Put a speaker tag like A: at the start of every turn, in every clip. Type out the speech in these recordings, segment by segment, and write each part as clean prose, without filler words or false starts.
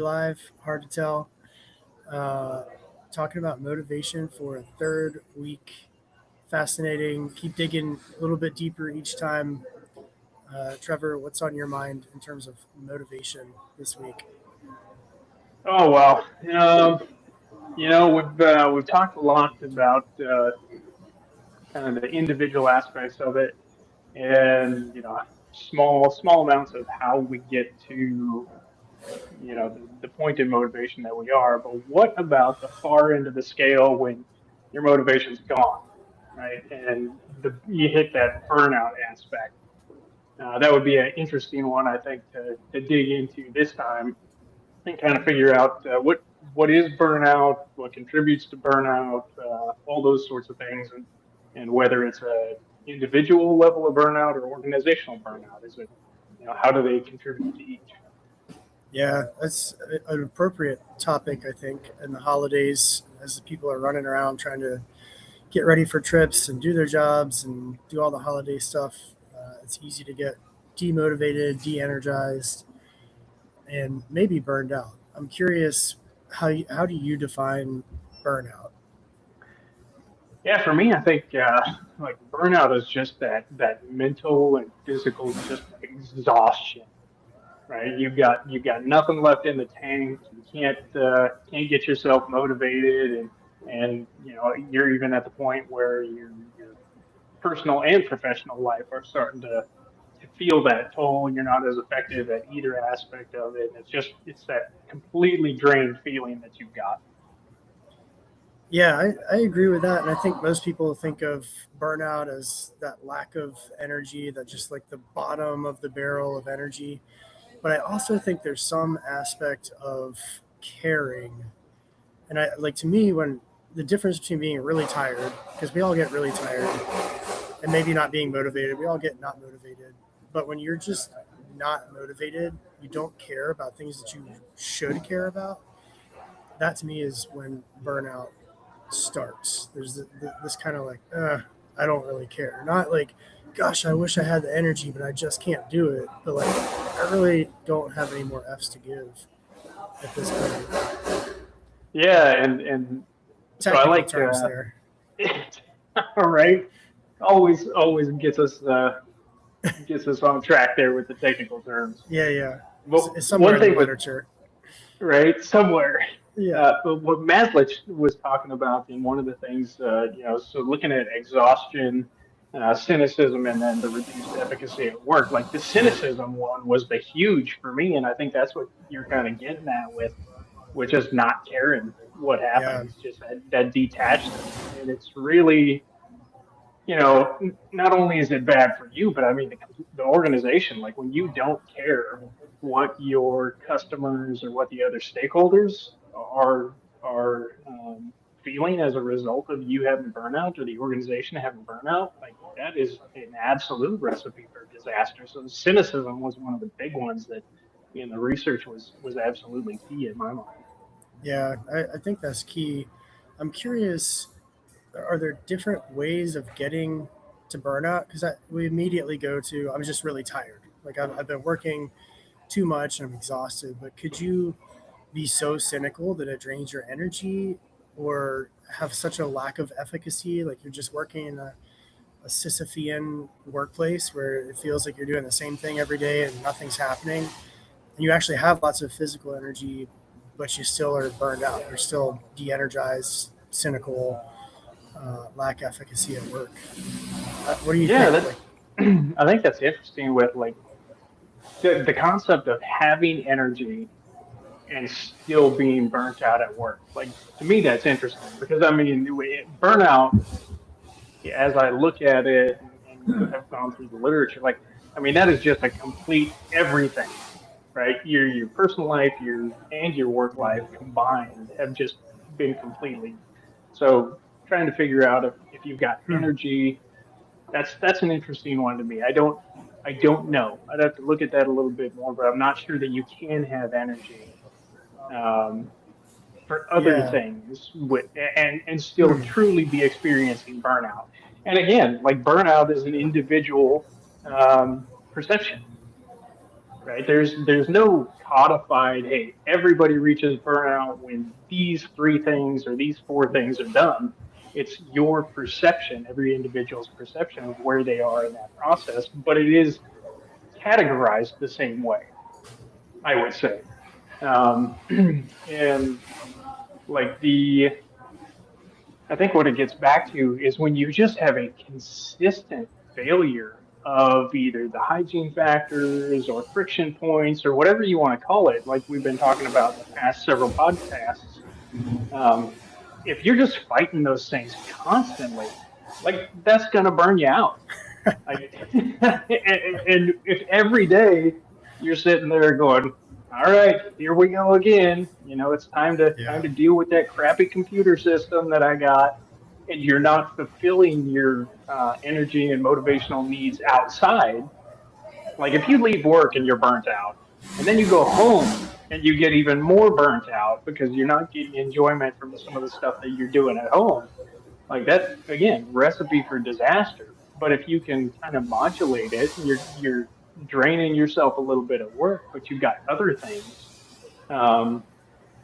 A: live, hard to tell. Uh, Talking about motivation for a third week. Fascinating. Keep digging a little bit deeper each time. Trevor, what's on your mind in terms of motivation this week?
B: Oh well, we've talked a lot about kind of the individual aspects of it, and small amounts of how we get to the point in motivation that we are. But what about the far end of the scale when your motivation's gone, right? And you hit that burnout aspect. That would be an interesting one, I think, to dig into this time and kind of figure out what is burnout, what contributes to burnout, all those sorts of things, and whether it's a individual level of burnout or organizational burnout. Is it, how do they contribute to each?
A: Yeah, that's an appropriate topic, I think, in the holidays as the people are running around trying to get ready for trips and do their jobs and do all the holiday stuff. It's easy to get demotivated, de energized, and maybe burned out. I'm curious, how do you define burnout?
B: Yeah, for me, I think like burnout is just that mental and physical just exhaustion, right? You've got nothing left in the tank. You can't get yourself motivated, and you're even at the point where your personal and professional life are starting to feel that toll. You're not as effective at either aspect of it. And it's that completely drained feeling that you've got.
A: Yeah, I agree with that. And I think most people think of burnout as that lack of energy, that just like the bottom of the barrel of energy. But I also think there's some aspect of caring. And I like to me when the difference between being really tired, because we all get really tired, and maybe not being motivated, we all get not motivated. But when you're just not motivated, you don't care about things that you should care about. That to me is when burnout starts. There's this kind of like, I don't really care. Not like, gosh, I wish I had the energy, but I just can't do it. But like, I really don't have any more F's to give at this point.
B: Yeah, and so I
A: Technical
B: like
A: terms there.
B: all right. Always gets us on track there with the technical terms.
A: Yeah, yeah.
B: But
A: It's somewhere
B: one
A: in the
B: thing with
A: literature.
B: right somewhere.
A: Yeah,
B: But what Maslich was talking about in one of the things, so looking at exhaustion, cynicism, and then the reduced efficacy at work, like the cynicism one was the huge for me. And I think that's what you're kind of getting at with just not caring what
A: yeah,
B: happens, just that detachment. And it's really, not only is it bad for you, but I mean, the organization, like when you don't care what your customers or what the other stakeholders are feeling as a result of you having burnout or the organization having burnout, like that is an absolute recipe for disaster. So cynicism was one of the big ones that the research was absolutely key in my mind.
A: yeah. I think that's key. I'm curious, are there different ways of getting to burnout? Because we immediately go to, I'm just really tired. Like I've been working too much and I'm exhausted. But could you be so cynical that it drains your energy, or have such a lack of efficacy? Like you're just working in a Sisyphean workplace where it feels like you're doing the same thing every day and nothing's happening. And you actually have lots of physical energy, but you still are burned out. You're still de energized, cynical, lack efficacy at work. What do you
B: Yeah,
A: think?
B: that's
A: Like,
B: I think that's interesting with like the concept of having energy and still being burnt out at work. Like to me, that's interesting because I mean, burnout, as I look at it and have gone through the literature, like I mean, that is just a complete everything, right? Your personal life, your work life combined have just been completely. So trying to figure out if you've got
A: hmm,
B: energy, that's an interesting one to me. I don't know. I'd have to look at that a little bit more, but I'm not sure that you can have energy um, for other
A: yeah,
B: things and still
A: hmm,
B: truly be experiencing burnout. And again, like burnout is an individual perception, right? There's no codified, hey, everybody reaches burnout when these three things or these four things are done. It's your perception, every individual's perception of where they are in that process, but it is categorized the same way, I would say. And like I think what it gets back to is when you just have a consistent failure of either the hygiene factors or friction points or whatever you want to call it, like we've been talking about in the past several podcasts. Um, if you're just fighting those things constantly, like that's going to burn you out. Like, and if every day you're sitting there going, "All right, here we go again," it's time
A: Yeah.
B: to deal with that crappy computer system that I got, and you're not fulfilling your energy and motivational needs outside. Like if you leave work and you're burnt out, and then you go home and you get even more burnt out because you're not getting enjoyment from some of the stuff that you're doing at home, like that again, recipe for disaster. But if you can kind of modulate it, you're draining yourself a little bit at work, but you've got other things um,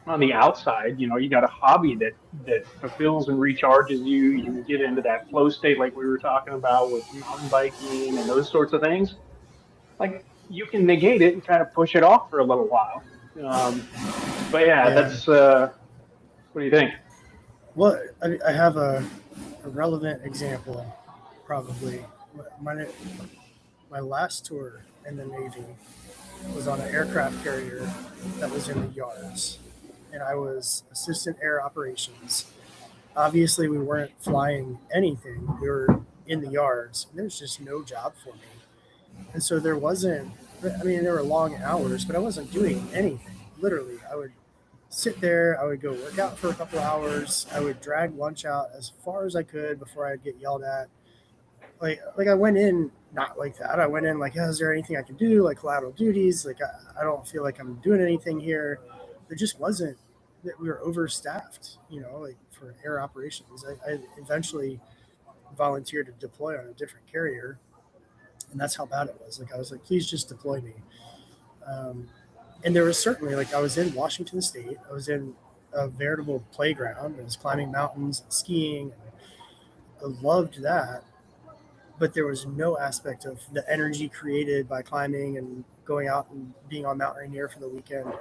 B: on the outside. You got a hobby that fulfills and recharges you. You can get into that flow state, like we were talking about with mountain biking and those sorts of things. Like you can negate it and kind of push it off for a little while. Um, but yeah,
A: Yeah.
B: that's what do you think?
A: Well, I have a relevant example, probably. My, my last tour in the Navy was on an aircraft carrier that was in the yards, and I was assistant air operations. Obviously, we weren't flying anything, we were in the yards, and there's just no job for me. And so there wasn't, I mean, there were long hours, but I wasn't doing anything. Literally, I would sit there, I would go work out for a couple hours, I would drag lunch out as far as I could before I'd get yelled at. Like I went in not like that. I went in like, yeah, is there anything I can do? Like collateral duties. Like I don't feel like I'm doing anything here. There just wasn't. That we were overstaffed. Like for air operations. I eventually volunteered to deploy on a different carrier, and that's how bad it was. Like I was like, please just deploy me. Um, and there was certainly like I was in Washington State. I was in a veritable playground. I was climbing mountains and skiing. I loved that, but there was no aspect of the energy created by climbing and going out and being on Mount Rainier for the weekend.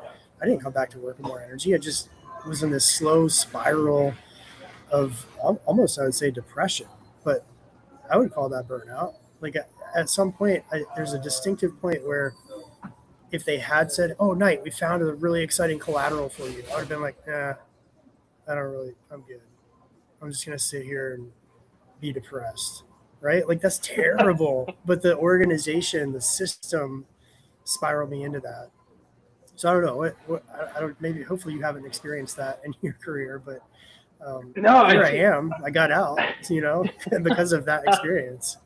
A: I didn't come back to work with more energy. I just was in this slow spiral of almost, I would say, depression, but I would call that burnout. Like at some point, there's a distinctive point where if they had said, "Oh, Knight, we found a really exciting collateral for you," I would have been like, "Nah, I'm good. I'm just gonna sit here and be depressed." Right? Like that's terrible. But the organization, the system spiraled me into that. So I don't know. I don't. Maybe hopefully you haven't experienced that in your career, but
B: No,
A: here I am. I got out, because of that experience.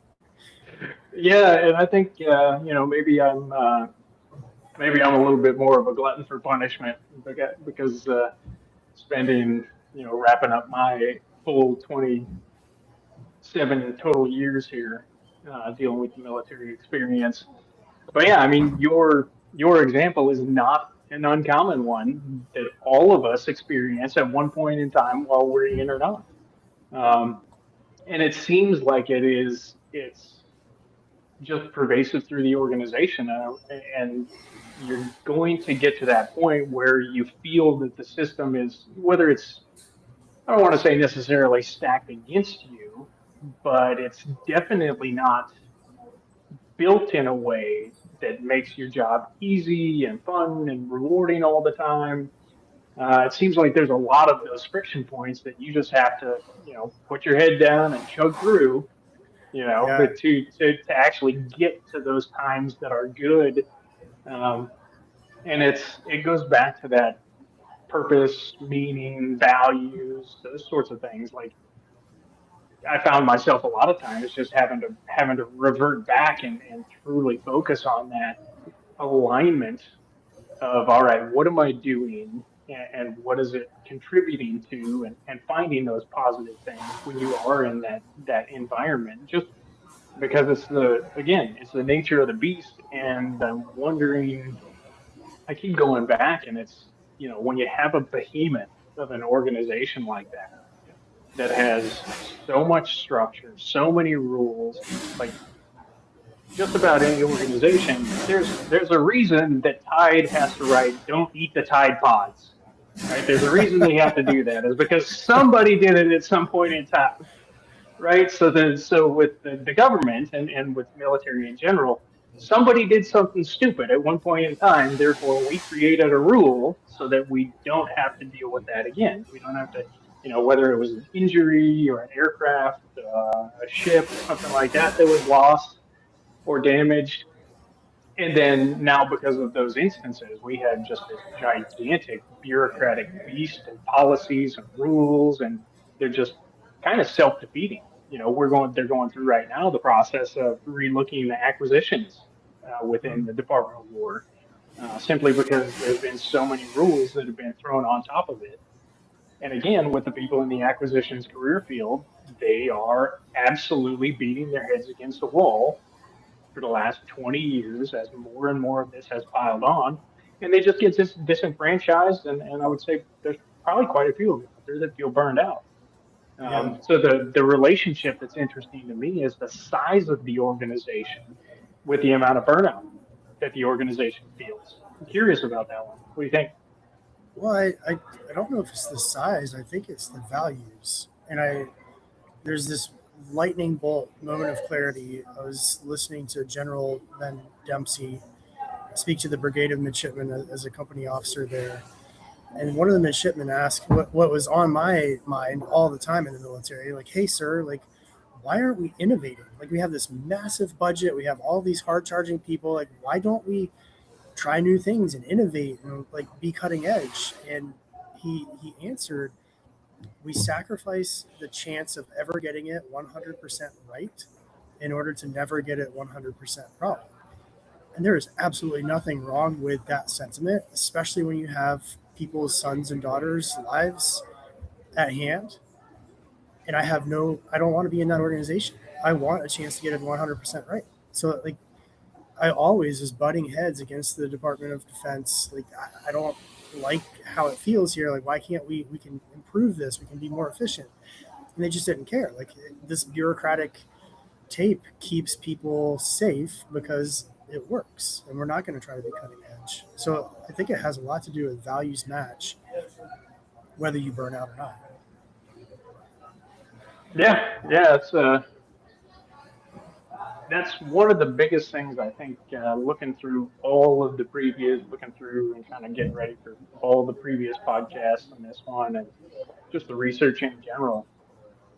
B: yeah, and I think maybe I'm a little bit more of a glutton for punishment because spending wrapping up my full 27 total years here dealing with the military experience. But yeah, I mean your example is not an uncommon one that all of us experience at one point in time while we're in or not. Um, and it seems like it's just pervasive through the organization, and you're going to get to that point where you feel that the system is, whether it's, I don't want to say necessarily stacked against you, but it's definitely not built in a way that makes your job easy and fun and rewarding all the time. It seems like there's a lot of those friction points that you just have to put your head down and chug through,
A: Yeah,
B: but to actually get to those times that are good. um, and it goes back to that purpose, meaning, values, those sorts of things. Like I found myself a lot of times just having to revert back and truly focus on that alignment of, all right, what am I doing and what is it contributing to, and finding those positive things when you are in that environment. Just because it's the nature of the beast. And I'm wondering, I keep going back, and it's, when you have a behemoth of an organization like that has so much structure, so many rules, like just about any organization, there's a reason that Tide has to write, "Don't eat the Tide Pods." Right? There's a reason they have to do that, is because somebody did it at some point in time. Right? So with the government and with military in general, somebody did something stupid at one point in time. Therefore, we created a rule so that we don't have to deal with that again. We don't have to, whether it was an injury or an aircraft, a ship, something like that was lost or damaged. And then now, because of those instances, we had just this gigantic bureaucratic beast and policies and rules, and they're just kind of self-defeating. They're going through right now the process of relooking the acquisitions within the Department of War, simply because there's been so many rules that have been thrown on top of it. And again, with the people in the acquisitions career field, they are absolutely beating their heads against the wall for the last 20 years as more and more of this has piled on. And they just get disenfranchised. And I would say there's probably quite a few of them out there that feel burned out.
A: Yeah.
B: So the relationship that's interesting to me is the size of the organization with the amount of burnout that the organization feels. I'm curious about that one. What do you think?
A: Well, I don't know if it's the size. I think it's the values. And there's this lightning bolt moment of clarity. I was listening to General Ben Dempsey speak to the Brigade of Midshipmen as a company officer there. And one of the midshipmen asked what was on my mind all the time in the military, like, hey, sir, like, why aren't we innovating? Like, we have this massive budget. We have all these hard charging people. Like, why don't we try new things and innovate and like be cutting edge? And he answered, we sacrifice the chance of ever getting it 100% right in order to never get it 100% wrong. And there is absolutely nothing wrong with that sentiment, especially when you have people's sons and daughters' lives at hand. And I don't want to be in that organization. I want a chance to get it 100% right. So, like, I always is butting heads against the Department of Defense. Like, I don't like how it feels here. Like, why can't we can improve this? We can be more efficient. And they just didn't care. Like, this bureaucratic tape keeps people safe because it works, and we're not going to try to be cutting edge. So I think it has a lot to do with values match, whether you burn out or not.
B: Yeah, that's one of the biggest things I think. Looking through and kind of getting ready for all the previous podcasts on this one, and just the research in general,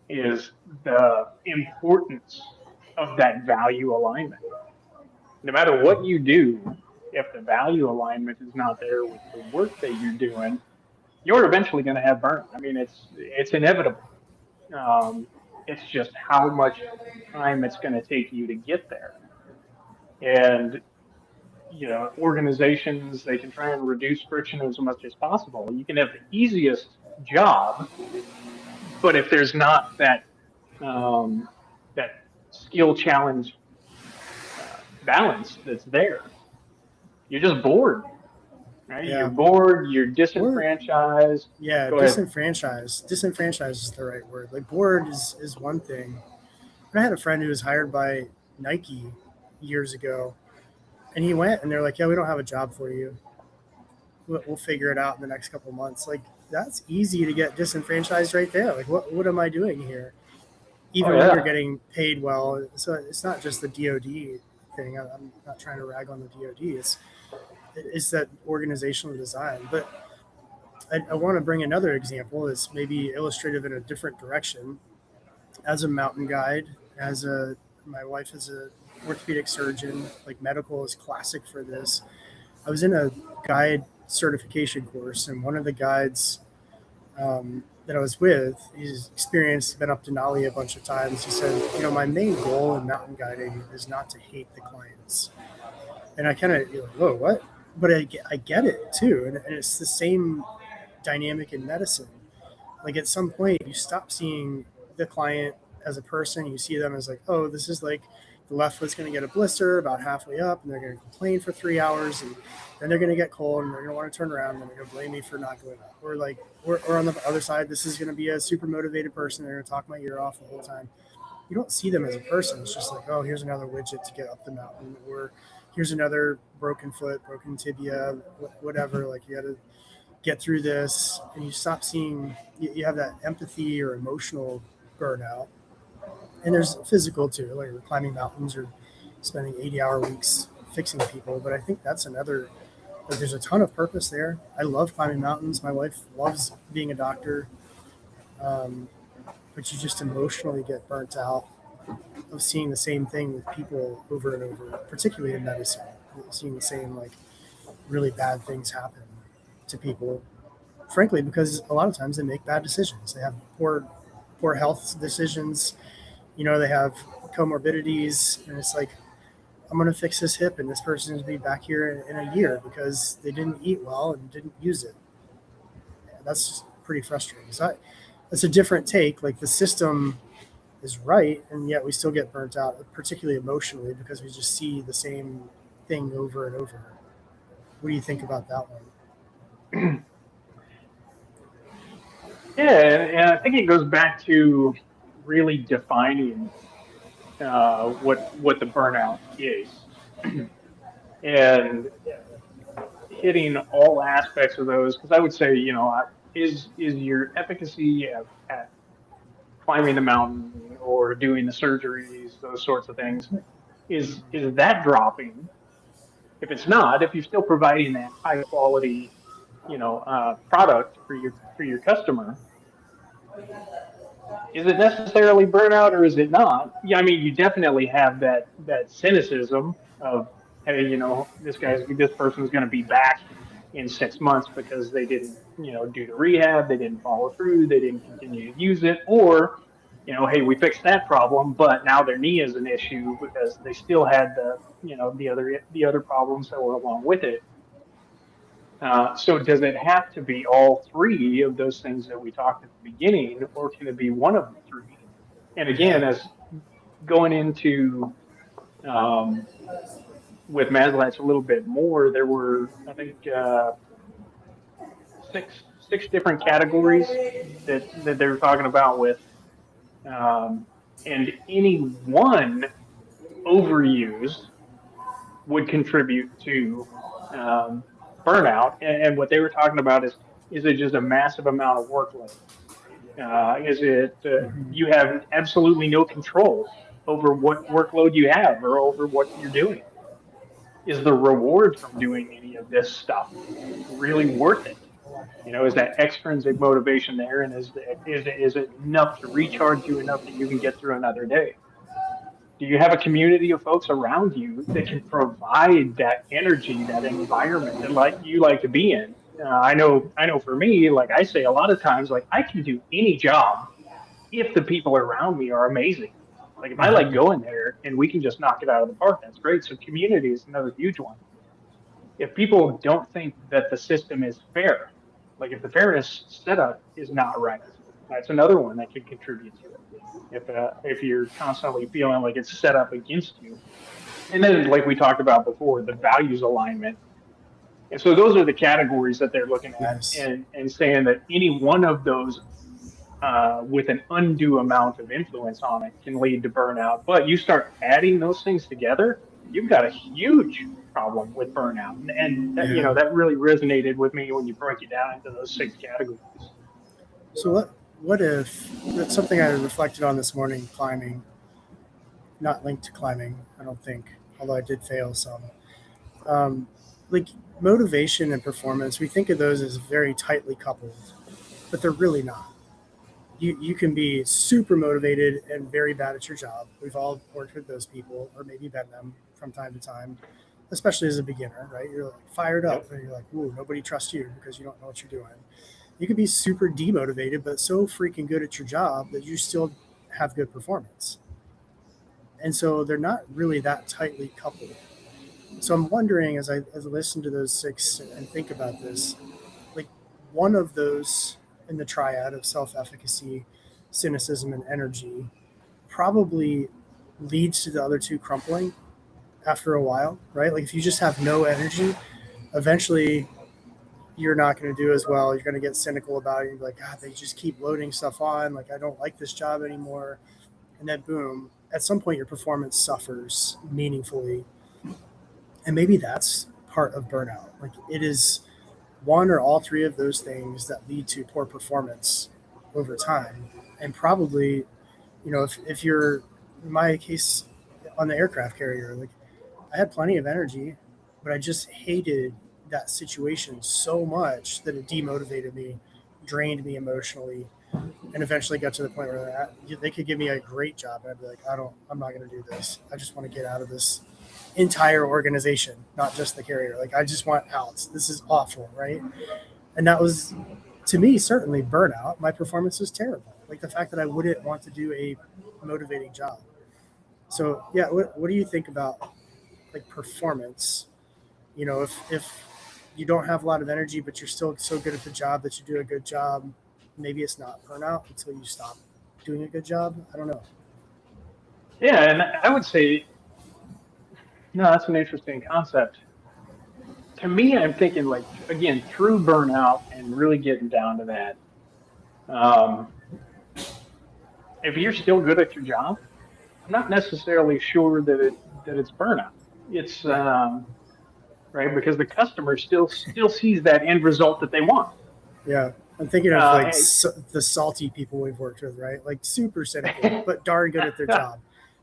B: is the importance of that value alignment. No matter what you do, if the value alignment is not there with the work that you're doing, you're eventually going to have burn. I mean, it's inevitable. Um, it's just how much time it's going to take you to get there. And organizations, they can try and reduce friction as much as possible. You can have the easiest job, but if there's not that skill challenge balance that's there, you're just bored, right? You're
A: Yeah.
B: bored. You're
A: Or
B: disenfranchised.
A: yeah,
B: Go ahead.
A: disenfranchised. Disenfranchised is the right word. Like, bored is one thing. But I had a friend who was hired by Nike years ago, and he went and they're like, yeah, we don't have a job for you. We'll figure it out in the next couple of months. Like, that's easy to get disenfranchised right there. Like, what am I doing here?
B: Oh
A: Even when you're
B: yeah,
A: getting paid well. So it's not just the DoD thing. I'm not trying to rag on the DoD. It's that organizational design. But I want to bring another example that's maybe illustrative in a different direction. As a mountain guide, my wife is a orthopedic surgeon. Like, medical is classic for this. I was in a guide certification course, and one of the guides that I was with, he's experienced, been up Denali a bunch of times. He said, my main goal in mountain guiding is not to hate the clients. And I kind of, whoa, what? But I get it too. And it's the same dynamic in medicine. Like, at some point, you stop seeing the client as a person. You see them as like, oh, this is like the left foot's going to get a blister about halfway up, and they're going to complain for 3 hours, and then they're going to get cold, and they're going to want to turn around, and they're going to blame me for not going up. Or like, or on the other side, this is going to be a super motivated person. They're going to talk my ear off the whole time. You don't see them as a person. It's just like, oh, here's another widget to get up the mountain, or here's another broken foot, broken tibia, whatever. Like, you got to get through this, and you stop seeing, you have that empathy or emotional burnout. And there's physical too, like climbing mountains or spending 80-hour weeks fixing people. But I think that's another, like, there's a ton of purpose there. I love climbing mountains. My wife loves being a doctor. But you just emotionally get burnt out of seeing the same thing with people over and over, particularly in medicine, seeing the same, like, really bad things happen to people, frankly, because a lot of times they make bad decisions. They have poor health decisions. They have comorbidities, and it's like, I'm going to fix this hip, and this person is going to be back here in a year because they didn't eat well and didn't use it. That's just pretty frustrating. So that's a different take. Like, the system is right, and yet we still get burnt out, particularly emotionally, because we just see the same thing over and over. What do you think about that one?
B: Yeah, and I think it goes back to really defining what the burnout is, and hitting all aspects of those. Because I would say, is your efficacy at climbing the mountain or doing the surgeries, those sorts of things, is that dropping? If it's not, if you're still providing that high quality, product for your customer, is it necessarily burnout or is it not? Yeah, I mean, you definitely have that cynicism of, hey, this person's going to be back in 6 months because they didn't, do the rehab, they didn't follow through, they didn't continue to use it, or, hey, we fixed that problem, but now their knee is an issue because they still had the other problems that were along with it. So does it have to be all three of those things that we talked at the beginning, or can it be one of the three? And again,
A: Yeah.
B: as going into um, with Maslach a little bit more, there were, I think, six different categories that they were talking about with, um, and any one overused would contribute to um, burnout. And what they were talking about is it just a massive amount of workload? Is it
A: Mhm.
B: you have absolutely no control over what workload you have or over what you're doing? Is the reward from doing any of this stuff really worth it? Is that extrinsic motivation there, and is it enough to recharge you enough that you can get through another day? Do you have a community of folks around you that can provide that energy, that environment that you like to be in? I know for me, like I say a lot of times, like I can do any job if the people around me are amazing. Like if I like
A: Mhm.
B: going there and we can just knock it out of the park, that's great. So community is another huge one. If people don't think that the system is fair, like if the fairness setup is not right, that's another one that could contribute to it. If you're constantly feeling like it's set up against you, and then like we talked about before, the values alignment. And so those are the categories that they're looking at,
A: Yes.
B: and saying that any one of those with an undue amount of influence on it can lead to burnout. But you start adding those things together, you've got a huge problem with burnout. And that,
A: Yeah.
B: that really resonated with me when you break it down into those six categories.
A: So what if that's something I reflected on this morning, climbing, not linked to climbing, I don't think, although I did fail some. Um, like, motivation and performance, we think of those as very tightly coupled, but they're really not. You can be super motivated and very bad at your job. We've all worked with those people, or maybe been them from time to time, especially as a beginner, right? You're like fired up,
B: Yep.
A: and you're like, "Ooh, nobody trusts you because you don't know what you're doing." You could be super demotivated, but so freaking good at your job that you still have good performance. And so they're not really that tightly coupled. So I'm wondering, as I listen to those six and think about this, like, one of those in the triad of self-efficacy, cynicism, and energy probably leads to the other two crumpling after a while, right? Like if you just have no energy, eventually you're not going to do as well. You're going to get cynical about it. You're like, God, they just keep loading stuff on. Like, I don't like this job anymore. And then boom, at some point your performance suffers meaningfully. And maybe that's part of burnout. Like it is one or all three of those things that lead to poor performance over time. And probably, if you're in my case on the aircraft carrier, like I had plenty of energy, but I just hated that situation so much that it demotivated me, drained me emotionally, and eventually got to the point where they could give me a great job, and I'd be like, I'm not going to do this. I just want to get out of this entire organization, not just the carrier. Like I just want out. This is awful, right? And that was, to me, certainly burnout. My performance was terrible. Like the fact that I wouldn't want to do a motivating job. So yeah, what do you think about like performance? If you don't have a lot of energy, but you're still so good at the job that you do a good job, maybe it's not burnout until you stop doing a good job. I don't know.
B: Yeah, and I would say, no, that's an interesting concept. To me, I'm thinking like, again, true burnout and really getting down to that. Um, if you're still good at your job, I'm not necessarily sure that it's burnout. It's
A: Right.
B: right because the customer still sees that end result that they want.
A: Yeah. I'm thinking of like
B: And-
A: the salty people we've worked with, right? Like super cynical, but darn good at their job.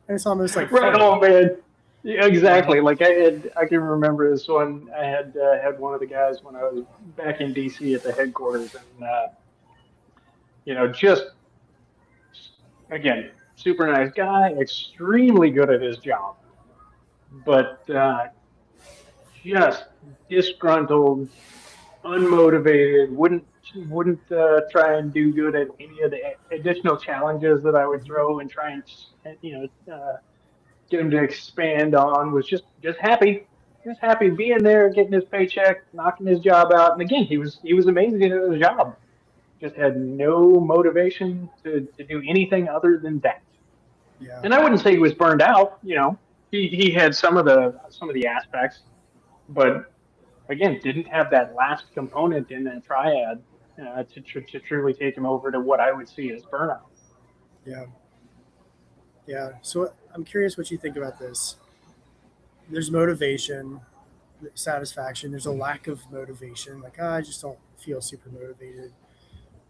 A: And it's almost like
B: right
A: funny.
B: on, man. Yeah, exactly.
A: Yeah.
B: Like I can remember this one. I had one of the guys when I was back in DC at the headquarters, and just again, super nice guy, extremely good at his job, but just disgruntled, unmotivated, wouldn't try and do good at any of the additional challenges that I would throw and try and get him to expand on. Was just happy being there, getting his paycheck, knocking his job out. And again, he was amazing at his job. Just had no motivation to do anything other than that.
A: Yeah.
B: And I wouldn't say he was burned out. He had some of the aspects, but again, didn't have that last component in that triad to truly take him over to what I would see as burnout.
A: Yeah. Yeah. So I'm curious what you think about this. There's motivation, satisfaction. There's a lack of motivation. Like, I just don't feel super motivated.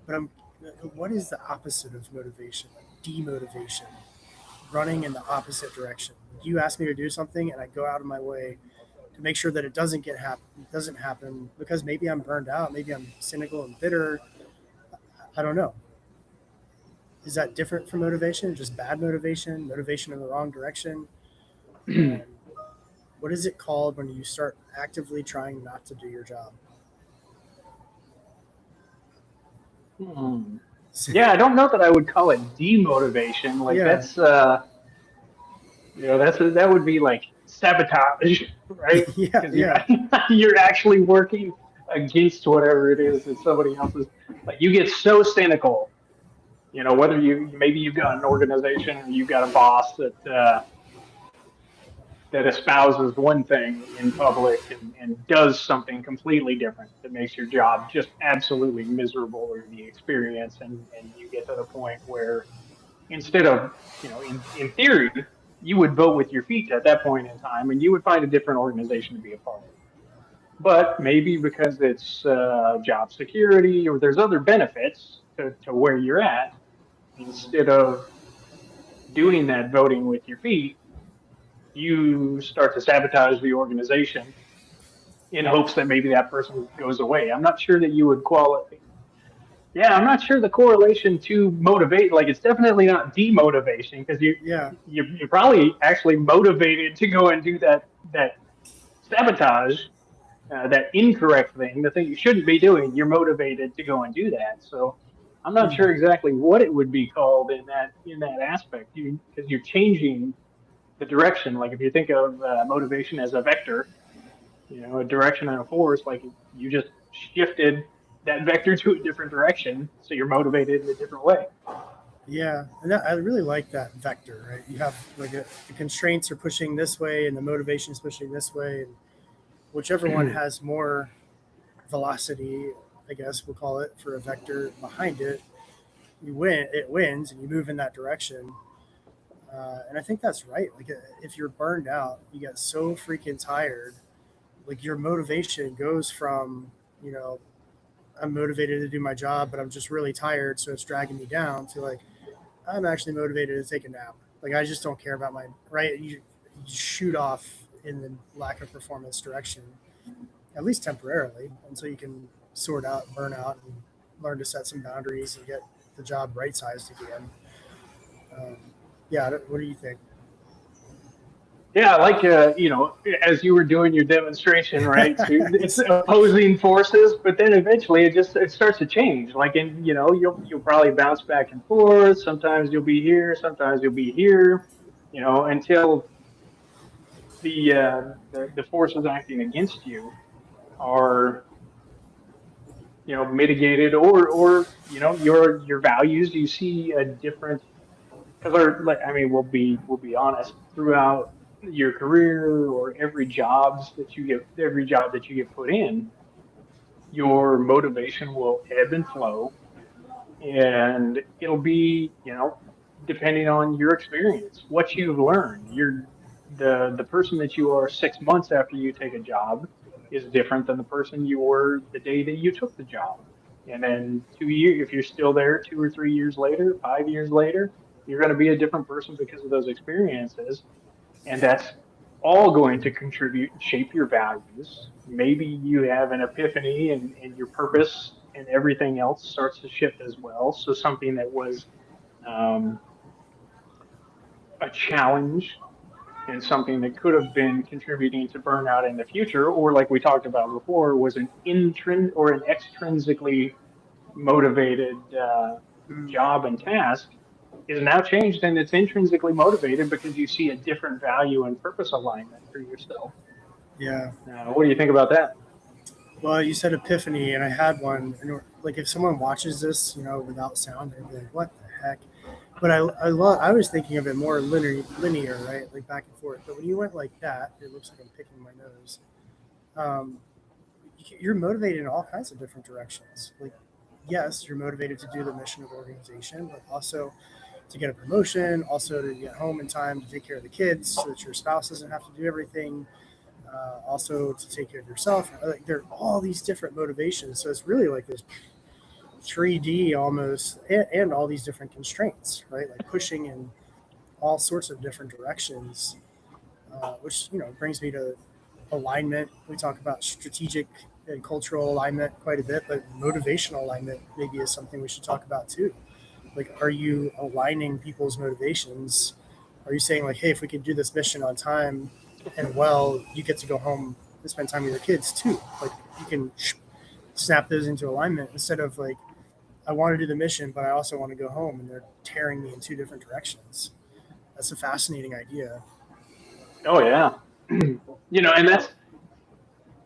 A: But what is the opposite of motivation? Like demotivation, running in the opposite direction. You ask me to do something, and I go out of my way to make sure that it doesn't happen because maybe I'm burned out, maybe I'm cynical and bitter. I don't know. Is that different from motivation? Just bad motivation, motivation in the wrong direction? And what is it called when you start actively trying not to do your job?
B: Hmm. Yeah, I don't know that I would call it demotivation. Like
A: Yeah.
B: that would be like sabotage, right?
A: Yeah.
B: Because
A: Yeah.
B: you're actually working against whatever it is that somebody else is. Like you get so cynical, whether maybe you've got an organization or you've got a boss that espouses one thing in public and does something completely different that makes your job just absolutely miserable or the experience, and you get to the point where instead of, in theory, you would vote with your feet at that point in time and you would find a different organization to be a part of. But maybe because it's job security or there's other benefits to where you're at, instead of doing that voting with your feet, you start to sabotage the organization in hopes that maybe that person goes away. I'm not sure that you would qualify. Yeah, I'm not sure the correlation to motivate. Like, it's definitely not demotivation because
A: Yeah.
B: you're probably actually motivated to go and do that sabotage, that incorrect thing, the thing you shouldn't be doing. You're motivated to go and do that. So I'm not
A: Hmm.
B: sure exactly what it would be called in that aspect. Because you're changing the direction. Like if you think of motivation as a vector, a direction and a force, like you just shifted that vector to a different direction, so you're motivated in a different way.
A: Yeah, and that, I really like that vector, right? You have like the constraints are pushing this way, and the motivation is pushing this way, and whichever one has more velocity, I guess we'll call it, for a vector behind it, you win. It wins, and you move in that direction. And I think that's right. Like if you're burned out, you get so freaking tired. Like your motivation goes from, you know, I'm motivated to do my job, but I'm just really tired, so it's dragging me down, to like I'm actually motivated to take a nap. Like I just don't care about my right. You shoot off in the lack of performance direction, at least temporarily, until you can sort out burnout and learn to set some boundaries and get the job right sized again. Um, yeah, what do you think?
B: Yeah, like as you were doing your demonstration, right? So it's opposing forces, but then eventually it starts to change. Like, and you'll probably bounce back and forth. Sometimes you'll be here, sometimes you'll be here, until the forces acting against you are mitigated, or your values. You see a different, because like, I mean, we'll be honest, throughout your career, or every job that you get put in, your motivation will ebb and flow, and it'll be, depending on your experience, what you've learned. The person that you are 6 months after you take a job is different than the person you were the day that you took the job. And then 2 years, if you're still there 2 or 3 years later, 5 years later, you're going to be a different person because of those experiences. And that's all going to contribute and shape your values. Maybe you have an epiphany, and your purpose and everything else starts to shift as well. So something that was um, a challenge, and something that could have been contributing to burnout in the future, or like we talked about before, was an or an extrinsically motivated
A: Mm,
B: job and task, is now changed, and it's intrinsically motivated because you see a different value and purpose alignment for yourself.
A: yeah.
B: What do you think about that?
A: Well, you said epiphany, and I had one. And like, if someone watches this, without sound, they'd be like, "What the heck?" But I was thinking of it more linear, right? Like back and forth. But when you went like that, it looks like I'm picking my nose. Um, you're motivated in all kinds of different directions. Like, yes, you're motivated to do the mission of the organization, but also to get a promotion, also to get home in time to take care of the kids, so that your spouse doesn't have to do everything. Also to take care of yourself. Like there are all these different motivations. So it's really like this 3D almost, and all these different constraints, right? Like pushing in all sorts of different directions, which brings me to alignment. We talk about strategic and cultural alignment quite a bit, but motivational alignment maybe is something we should talk about too. Like, are you aligning people's motivations? Are you saying like, hey, if we can do this mission on time and well, you get to go home and spend time with your kids too? Like, you can snap those into alignment, instead of like, I want to do the mission, but I also want to go home, and they're tearing me in two different directions. That's a fascinating idea.
B: Oh yeah, and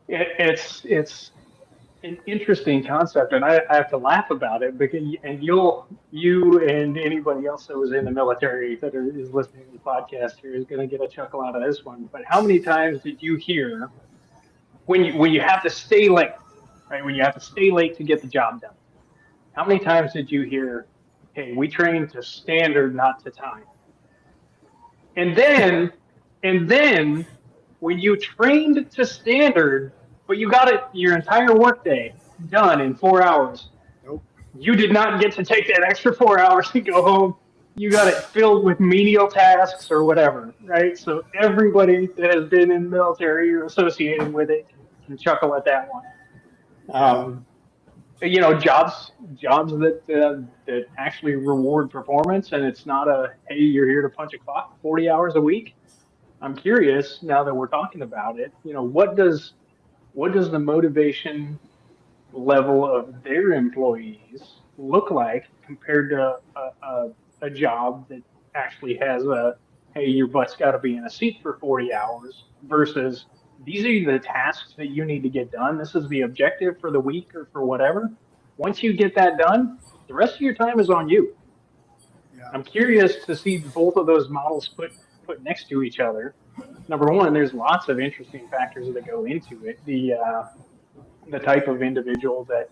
B: it's an interesting concept, and I have to laugh about it, because you and anybody else that was in the military that is listening to the podcast here is going to get a chuckle out of this one. But how many times did you hear, when you have to stay late, right? When you have to stay late to get the job done, how many times did you hear, "Hey, we train to standard, not to time"? And then when you trained to standard, but you got it your entire workday done in 4 hours,
A: Nope.
B: you did not get to take that extra 4 hours to go home. You got it filled with menial tasks or whatever, right? So everybody that has been in the military or associated with it can chuckle at that one.
A: Yeah.
B: Um, jobs that actually reward performance, and it's not a, hey, you're here to punch a clock 40 hours a week. I'm curious, now that we're talking about it, what does the motivation level of their employees look like compared to a job that actually has a, hey, your butt's got to be in a seat for 40 hours, versus these are the tasks that you need to get done. This is the objective for the week or for whatever. Once you get that done, the rest of your time is on you.
A: Yeah.
B: I'm curious to see both of those models put next to each other. Number one, there's lots of interesting factors that go into it. The type of individual that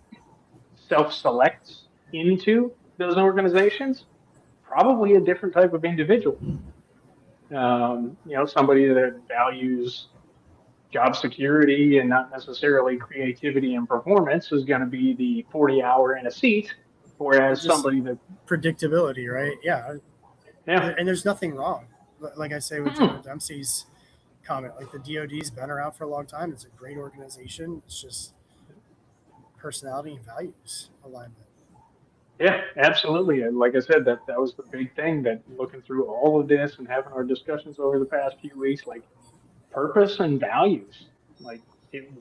B: self-selects into those organizations, probably a different type of individual. Somebody that values job security and not necessarily creativity and performance is going to be the 40-hour in a seat,
A: Or
B: whereas
A: just
B: somebody that,
A: predictability, right? Yeah.
B: yeah,
A: And there's nothing wrong. Like I say with General Dempsey's comment, like the DoD's been around for a long time. It's a great organization. It's just personality and values alignment.
B: yeah, absolutely. And like I said, that was the big thing, that looking through all of this and having our discussions over the past few weeks, like purpose and values. Like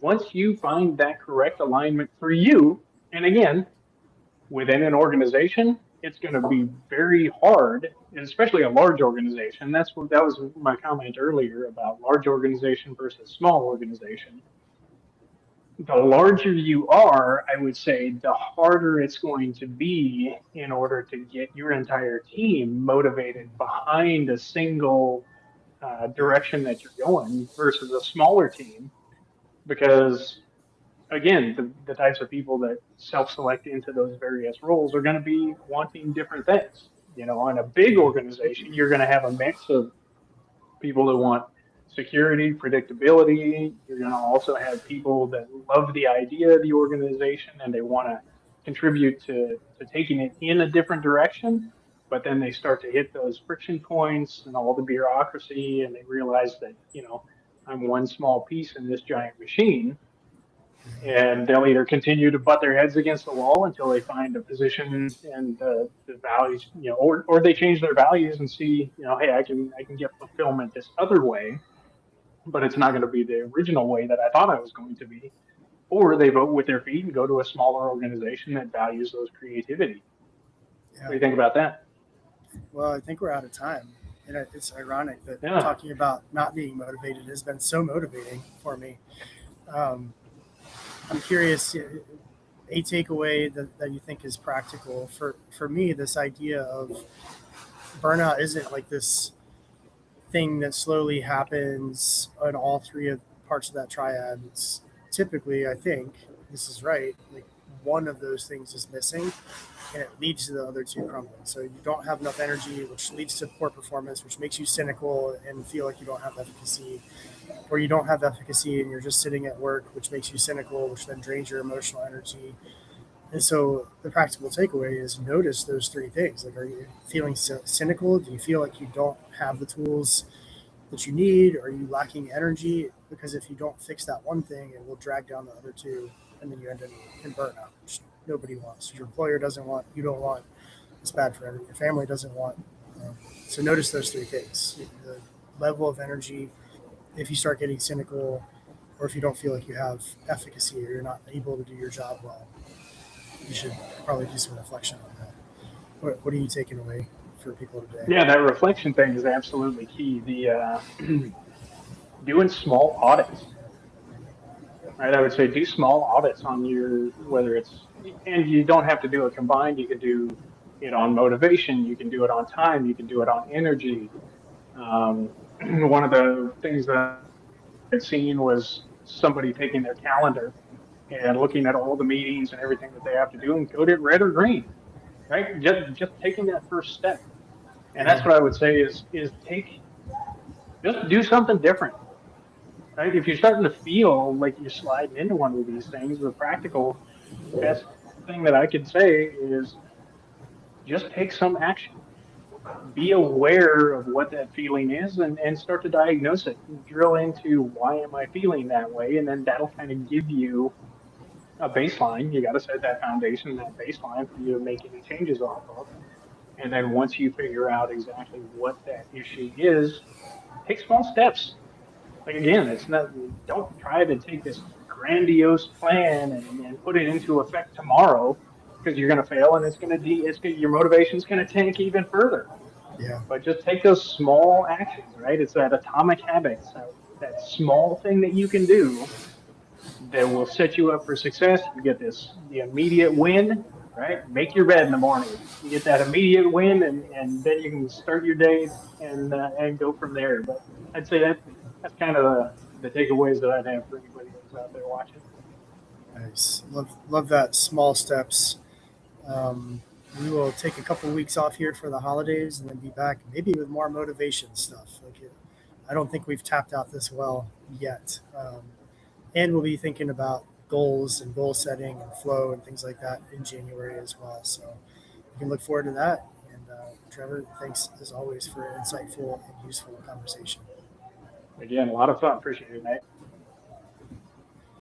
B: once you find that correct alignment for you, and again, within an organization, it's going to be very hard, and especially a large organization. That was my comment earlier about large organization versus small organization. The larger you are, I would say, the harder it's going to be in order to get your entire team motivated behind a single direction that you're going versus a smaller team. Because again, the types of people that self-select into those various roles are going to be wanting different things. On a big organization, you're going to have a mix of people that want security, predictability. You're going to also have people that love the idea of the organization and they want to contribute to taking it in a different direction. But then they start to hit those friction points and all the bureaucracy, and they realize that, I'm one small piece in this giant machine, and they'll either continue to butt their heads against the wall until they find a position and the values, or they change their values and see, hey, I can get fulfillment this other way, but it's not going to be the original way that I thought I was going to be. Or they vote with their feet and go to a smaller organization that values those creativity. What do
A: Yeah.
B: you think about that?
A: Well, I think we're out of time. And it's ironic that
B: Yeah.
A: talking about not being motivated has been so motivating for me. Um, I'm curious, a takeaway that you think is practical for me. This idea of burnout isn't like this thing that slowly happens on all three of parts of that triad. It's typically, I think this is right, like one of those things is missing, and it leads to the other two crumbling. So you don't have enough energy, which leads to poor performance, which makes you cynical and feel like you don't have efficacy, or you don't have efficacy and you're just sitting at work, which makes you cynical, which then drains your emotional energy. And so the practical takeaway is notice those three things. Like, are you feeling cynical? Do you feel like you don't have the tools that you need? Are you lacking energy? Because if you don't fix that one thing, it will drag down the other two, and then you end up in burnout, which nobody wants. Your employer doesn't want, you don't want. It's bad for everyone. Your family doesn't want. So notice those three things: the level of energy, if you start getting cynical, or if you don't feel like you have efficacy or you're not able to do your job well. You should probably do some reflection on that. What are you taking away for people today?
B: Yeah, that reflection thing is absolutely key. The doing small audits, right? I would say do small audits on your, whether it's, and you don't have to do it combined. You can do it on motivation. You can do it on time. You can do it on energy. One of the things that I'd seen was somebody taking their calendar and looking at all the meetings and everything that they have to do and code it red or green, right? Just taking that first step. And that's
A: Yeah.
B: what I would say is just do something different. Right? If you're starting to feel like you're sliding into one of these things, the practical best thing that I could say is just take some action. Be aware of what that feeling is, and start to diagnose it. Drill into why am I feeling that way, and then that'll kind of give you a baseline. You got to set that foundation, that baseline for you to make any changes off of. And then once you figure out exactly what that issue is, take small steps. Like again, it's not, don't try to take this grandiose plan and put it into effect tomorrow, because you're going to fail and your motivation's going to tank even further.
A: Yeah.
B: But just take those small actions, right? It's that atomic habits, that small thing that you can do that will set you up for success. You get the immediate win, right? Make your bed in the morning. You get that immediate win, and then you can start your day and go from there. But I'd say that's kind of the takeaways that I'd have for anybody that's out there watching.
A: Nice. Love that. Small steps. Um, we will take a couple of weeks off here for the holidays and then be back maybe with more motivation stuff. I don't think we've tapped out this well yet. And we'll be thinking about goals and goal setting and flow and things like that in January as well. So you can look forward to that. And Trevor, thanks as always for an insightful and useful conversation.
B: Again, a lot of fun. Appreciate it, Nate.